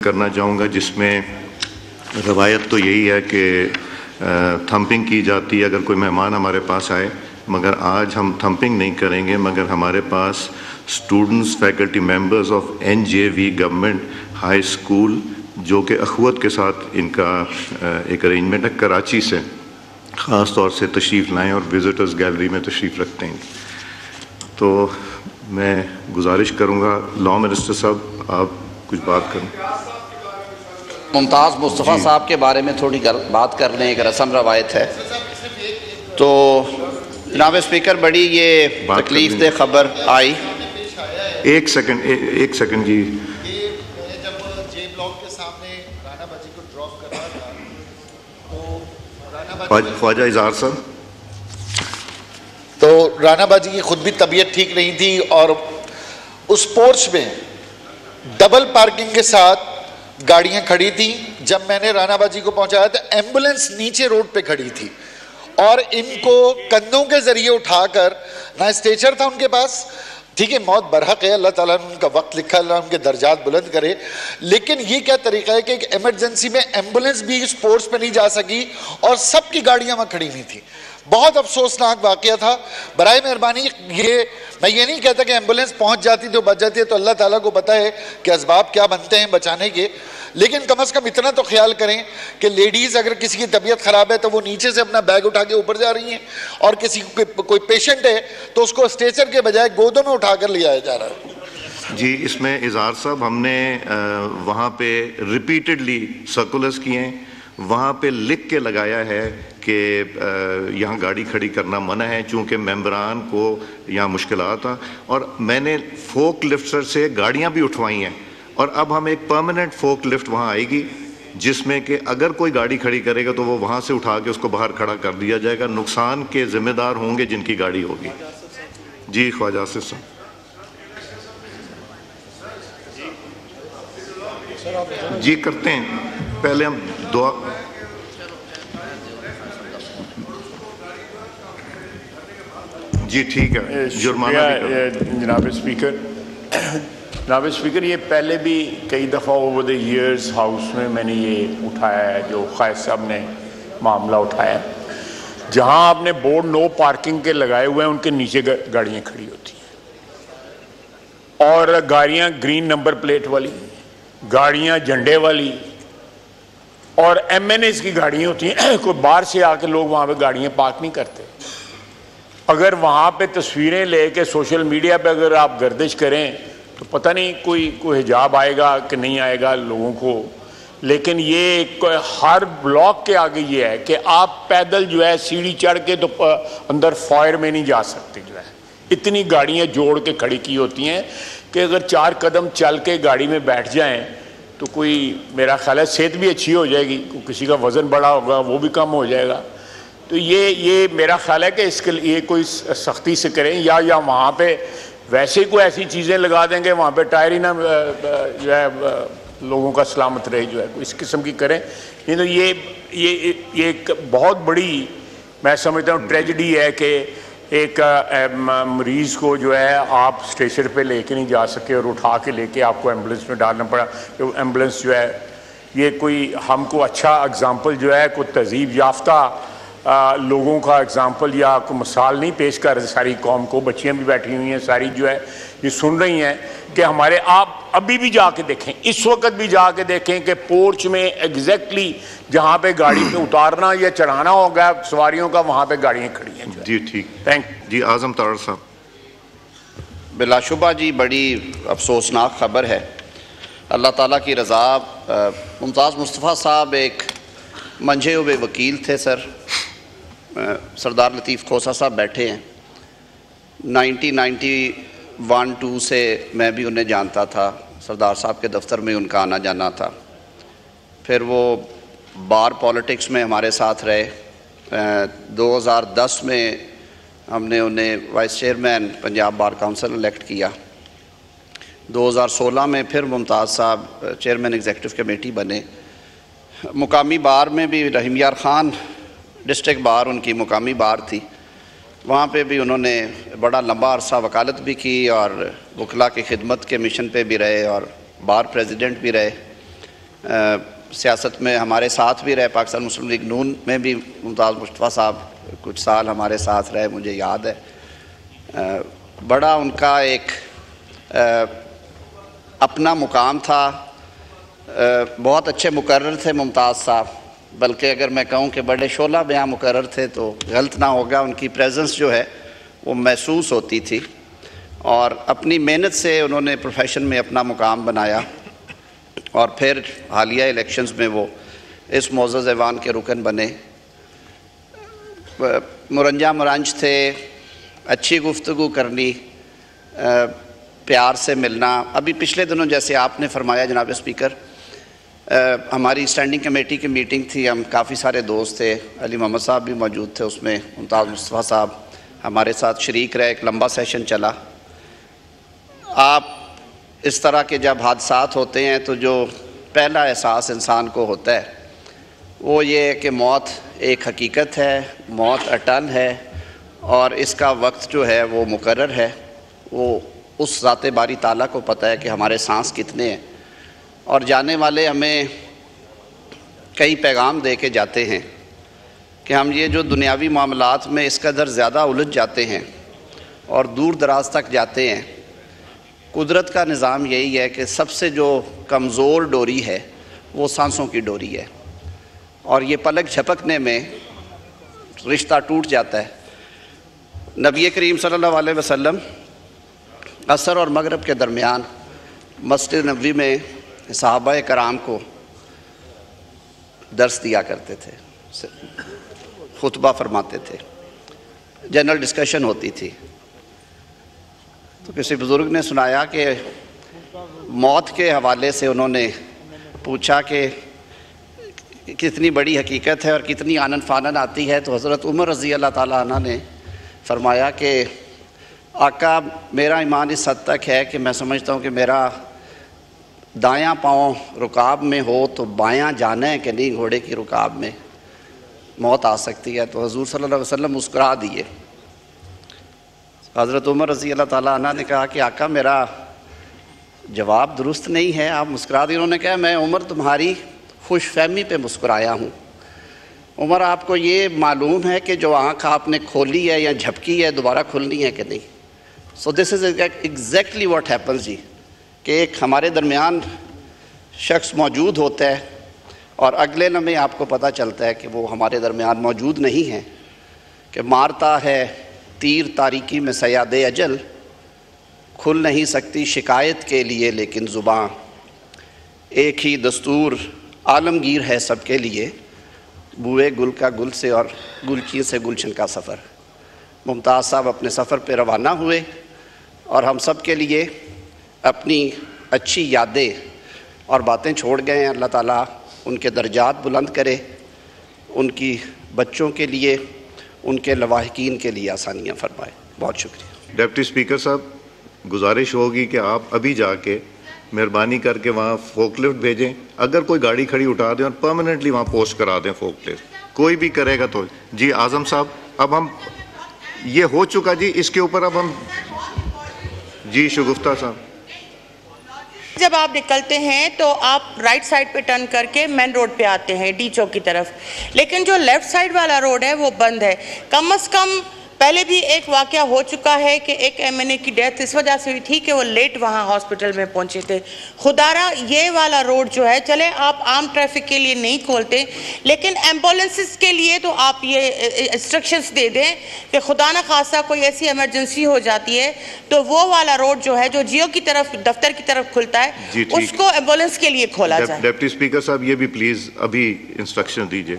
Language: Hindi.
करना चाहूँगा, जिसमें रवायत तो यही है कि थंपिंग की जाती है अगर कोई मेहमान हमारे पास आए, मगर आज हम थंपिंग नहीं करेंगे, मगर हमारे पास students faculty members of NJV government high school जो कि अखवत के साथ इनका एक अरेंजमेंट है, कराची से ख़ास तौर से तशरीफ़ लाएँ और विज़िटर्स गैलरी में तशरीफ़ रखते हैं। तो मैं गुजारिश करूँगा लॉ मिनिस्टर साहब आप कुछ बात करें। मुमताज़ मुस्तफ़ा साहब के बारे में थोड़ी बात कर लें, एक रस्म रवायत है। तो जनाब स्पीकर, बड़ी ये तकलीफ दे खबर आई। एक सेकंड जी। जब जे ब्लॉक के सामने राना बाजी को ड्रॉप कर रहा था तो ख्वाजा इज़हार साहब, तो राना बाजी की खुद भी तबीयत ठीक नहीं थी और उस पोर्च में डबल पार्किंग के साथ गाड़ियां खड़ी थी। जब मैंने राना बाजी को पहुंचाया तो एम्बुलेंस नीचे रोड पे खड़ी थी और इनको कंधों के जरिए उठाकर, ना स्ट्रेचर था उनके पास, ठीक है मौत बरहक है, अल्लाह ताला ने उनका वक्त लिखा, अल्लाह उनके दर्जात बुलंद करे, लेकिन ये क्या तरीका है कि एक इमरजेंसी में एम्बुलेंस भी इस पोर्च पे नहीं जा सकी और सबकी गाड़ियां वहां खड़ी नहीं थी। बहुत अफसोसनाक वाकया था। बराए मेहरबानी, ये मैं ये नहीं कहता कि एम्बुलेंस पहुंच जाती तो बच जाती है, तो अल्लाह ताला को पता है कि असबाब क्या बनते हैं बचाने के, लेकिन कम से कम इतना तो ख्याल करें कि लेडीज़ अगर किसी की तबीयत ख़राब है तो वो नीचे से अपना बैग उठा के ऊपर जा रही हैं, और किसी कोई पेशेंट है तो उसको स्ट्रेचर के बजाय गोदों में उठा कर ले आया जा रहा है। जी, इसमें इज़हार साहब हमने वहाँ पे रिपीटेडली सर्कुलर्स किए हैं, वहाँ पे लिख के लगाया है कि यहाँ गाड़ी खड़ी करना मना है, चूँकि मेंबरान को यहाँ मुश्किलात आ, और मैंने फोक लिफ्टर से गाड़ियाँ भी उठवाई हैं, और अब हम एक परमानेंट फोक लिफ्ट वहाँ आएगी जिसमें कि अगर कोई गाड़ी खड़ी करेगा तो वो वहाँ से उठा के उसको बाहर खड़ा कर दिया जाएगा। नुकसान के ज़िम्मेदार होंगे जिनकी गाड़ी होगी। जी ख्वाजा आसिफ साहब। जी करते हैं, पहले हम दुआ। जी ठीक है, जुर्माना जनाब स्पीकर। जनाब स्पीकर, ये पहले भी कई दफ़ा ओवर द ईयर्स हाउस में मैंने ये उठाया है, जो ख़ायद साहब ने मामला उठाया, जहां आपने बोर्ड नो पार्किंग के लगाए हुए हैं उनके नीचे गाड़ियां खड़ी होती हैं, और गाड़ियां ग्रीन नंबर प्लेट वाली, गाड़ियां झंडे वाली और MNAs की गाड़ियां होती हैं। कोई बाहर से आके लोग वहाँ पे गाड़ियां पार्क नहीं करते। अगर वहाँ पे तस्वीरें लेके सोशल मीडिया पे अगर आप गर्दिश करें तो पता नहीं कोई हिजाब आएगा कि नहीं आएगा लोगों को, लेकिन ये हर ब्लॉक के आगे ये है कि आप पैदल जो है सीढ़ी चढ़ के तो अंदर फायर में नहीं जा सकते। जो है इतनी गाड़ियाँ जोड़ के खड़ी की होती हैं कि अगर 4 कदम चल के गाड़ी में बैठ जाएं तो कोई, मेरा ख्याल है सेहत भी अच्छी हो जाएगी, किसी का वज़न बड़ा होगा वो भी कम हो जाएगा। तो ये मेरा ख्याल है कि इसके लिए कोई सख्ती से करें, या वहाँ पे वैसे ही कोई ऐसी चीज़ें लगा देंगे वहाँ पे टायर ही ना जो है लोगों का सलामत रहे, जो है इस किस्म की करें। नहीं तो ये एक बहुत बड़ी मैं समझता हूँ ट्रेजेडी है कि एक मरीज़ को जो है आप स्टेशन पे लेके नहीं जा सके और उठा के लेके आपको एम्बुलेंस में डालना पड़ा। तो एम्बुलेंस जो है ये कोई हमको अच्छा एग्ज़ाम्पल जो है कोई तहज़ीब याफ्ता लोगों का एग्ज़ाम्पल या कोई मिसाल नहीं पेश कर रहे सारी कौम को। बच्चियाँ भी बैठी हुई हैं सारी जो है ये सुन रही हैं कि हमारे, आप अभी भी जाके देखें, इस वक्त भी जाके देखें कि पोर्च में एग्जैक्टली जहाँ पे गाड़ी पे उतारना या चढ़ाना होगा सवारियों का, वहाँ पे गाड़ियाँ खड़ी हैं। जी ठीक, थैंक जी। आज़म तार साहब। बिलाशुबा जी बड़ी अफसोसनाक ख़बर है। अल्लाह ताला की रज़ा। मुमताज़ मुस्तफ़ा साहब एक मंझे हुए वकील थे सर। सरदार लतीफ़ खोसा साहब बैठे हैं। 1991-2 से मैं भी उन्हें जानता था, सरदार साहब के दफ्तर में उनका आना जाना था। फिर वो बार पॉलिटिक्स में हमारे साथ रहे। 2010 में हमने उन्हें vice chairman Punjab bar council elect किया। 2016 में फिर मुमताज़ साहब चेयरमैन एग्जीक्यूटिव कमेटी बने। मुकामी बार में भी रहीम यार ख़ान डिस्ट्रिक्ट बार उनकी मुकामी बार थी, वहाँ पे भी उन्होंने बड़ा लंबा अरसा वकालत भी की और वकला की खिदमत के मिशन पे भी रहे और बार प्रेसिडेंट भी रहे। सियासत में हमारे साथ भी रहे, पाकिस्तान मुस्लिम लीग नून में भी मुमताज़ मुस्तफ़ा साहब कुछ साल हमारे साथ रहे, मुझे याद है। बड़ा उनका एक अपना मुकाम था, बहुत अच्छे मुकर्रर थे मुमताज़ साहब, बल्कि अगर मैं कहूँ कि बड़े शोला बयां मुकर्रर थे तो गलत ना होगा। उनकी प्रेजेंस जो है वो महसूस होती थी और अपनी मेहनत से उन्होंने प्रोफेशन में अपना मुकाम बनाया और फिर हालिया इलेक्शंस में वो इस मोअज़्ज़ज़ ऐवान के रुकन बने। मुरंजा मुरंज थे, अच्छी गुफ्तगू करनी, प्यार से मिलना। अभी पिछले दिनों जैसे आपने फरमाया जनाब स्पीकर, हमारी स्टैंडिंग कमेटी की मीटिंग थी, हम काफ़ी सारे दोस्त थे, अली मोहम्मद साहब भी मौजूद थे उसमें, मुमताज़ मुस्तफ़ा साहब हमारे साथ शरीक रहे, एक लंबा सेशन चला। आप इस तरह के जब हादसात होते हैं तो जो पहला एहसास इंसान को होता है वो ये है कि मौत एक हकीकत है, मौत अटल है और इसका वक्त जो है वो मुकर्रर है। वो उस ज़ाते बारी ताला को पता है कि हमारे सांस कितने हैं और जाने वाले हमें कई पैगाम दे के जाते हैं कि हम ये जो दुनियावी मामलात में इस कदर ज़्यादा उलझ जाते हैं और दूर दराज तक जाते हैं। कुदरत का निज़ाम यही है कि सबसे जो कमज़ोर डोरी है वो सांसों की डोरी है और ये पलक झपकने में रिश्ता टूट जाता है। नबी करीम सल्लल्लाहु अलैहि वसल्लम असर और मगरिब के दरमियान मस्जिद नबवी में सहाबा कराम को दर्स दिया करते थे, खुतबा फरमाते थे, जनरल डिस्कशन होती थी। तो किसी बुज़ुर्ग ने सुनाया कि मौत के हवाले से उन्होंने पूछा कि कितनी बड़ी हकीकत है और कितनी आनन फानन आती है। तो हज़रत उमर रज़ी अल्लाह ताला अन्हा ने फरमाया कि आका, मेरा ईमान इस हद तक है कि मैं समझता हूँ कि मेरा दायां पाँव रुकाब में हो तो बायां जाना है कि नहीं, घोड़े की रुकाब में मौत आ सकती है। तो हुज़ूर सल्लल्लाहु अलैहि वसल्लम मुस्कुरा दिए। हज़रत उमर रज़ी अल्लाह ताला अन्हा ने कहा कि आका, मेरा जवाब दुरुस्त नहीं है, आप मुस्कुरा दिए। उन्होंने कहा, मैं उमर तुम्हारी खुशफहमी पे मुस्कुराया हूँ। उमर, आपको ये मालूम है कि जो आँख आपने खोली है या झपकी है दोबारा खुलनी है कि नहीं? So this is exactly what happens जी, कि एक हमारे दरमियान शख्स मौजूद होता है और अगले लम्हे आपको पता चलता है कि वो हमारे दरमियान मौजूद नहीं है। कि मारता है तीर तारीकी में सयादे अजल, खुल नहीं सकती शिकायत के लिए लेकिन ज़ुबां, एक ही दस्तूर आलमगीर है सबके लिए, बुए गुल का गुल से और गुलची से गुलशन का सफ़र। मुमताज़ साहब अपने सफ़र पे रवाना हुए और हम सब के लिए अपनी अच्छी यादें और बातें छोड़ गए हैं। अल्लाह ताला उनके दर्जात बुलंद करे, उनकी बच्चों के लिए, उनके लवाहिकीन के लिए आसानियाँ फरमाए। बहुत शुक्रिया। डिप्टी स्पीकर साहब, गुजारिश होगी कि आप अभी जाके मेहरबानी करके वहाँ फोकलिफ्ट भेजें, अगर कोई गाड़ी खड़ी उठा दें और परमानेंटली वहाँ पोस्ट करा दें फोकलिफ्ट, कोई भी करेगा तो। जी आज़म साहब, अब हम ये हो चुका जी, इसके ऊपर अब हम जी शगुफ्ता साहब। जब आप निकलते हैं तो आप राइट साइड पे टर्न करके मेन रोड पे आते हैं डी चौक की तरफ, लेकिन जो लेफ़्ट साइड वाला रोड है वो बंद है। कम से कम पहले भी एक वाक़या हो चुका है कि एक एमएनए की डेथ इस वजह से हुई थी कि वो लेट वहाँ हॉस्पिटल में पहुँचे थे। खुदारा ये वाला रोड जो है, चले आप आम ट्रैफिक के लिए नहीं खोलते, लेकिन एम्बुलेंसेस के लिए तो आप ये इंस्ट्रक्शंस दे दें कि खुदा न खासा कोई ऐसी इमरजेंसी हो जाती है तो वो वाला रोड जो है, जो जियो की तरफ दफ्तर की तरफ खुलता है, उसको एम्बुलेंस के लिए खोला जाए। डिप्टी स्पीकर साहब, ये भी प्लीज़ अभी इंस्ट्रक्शन दीजिए।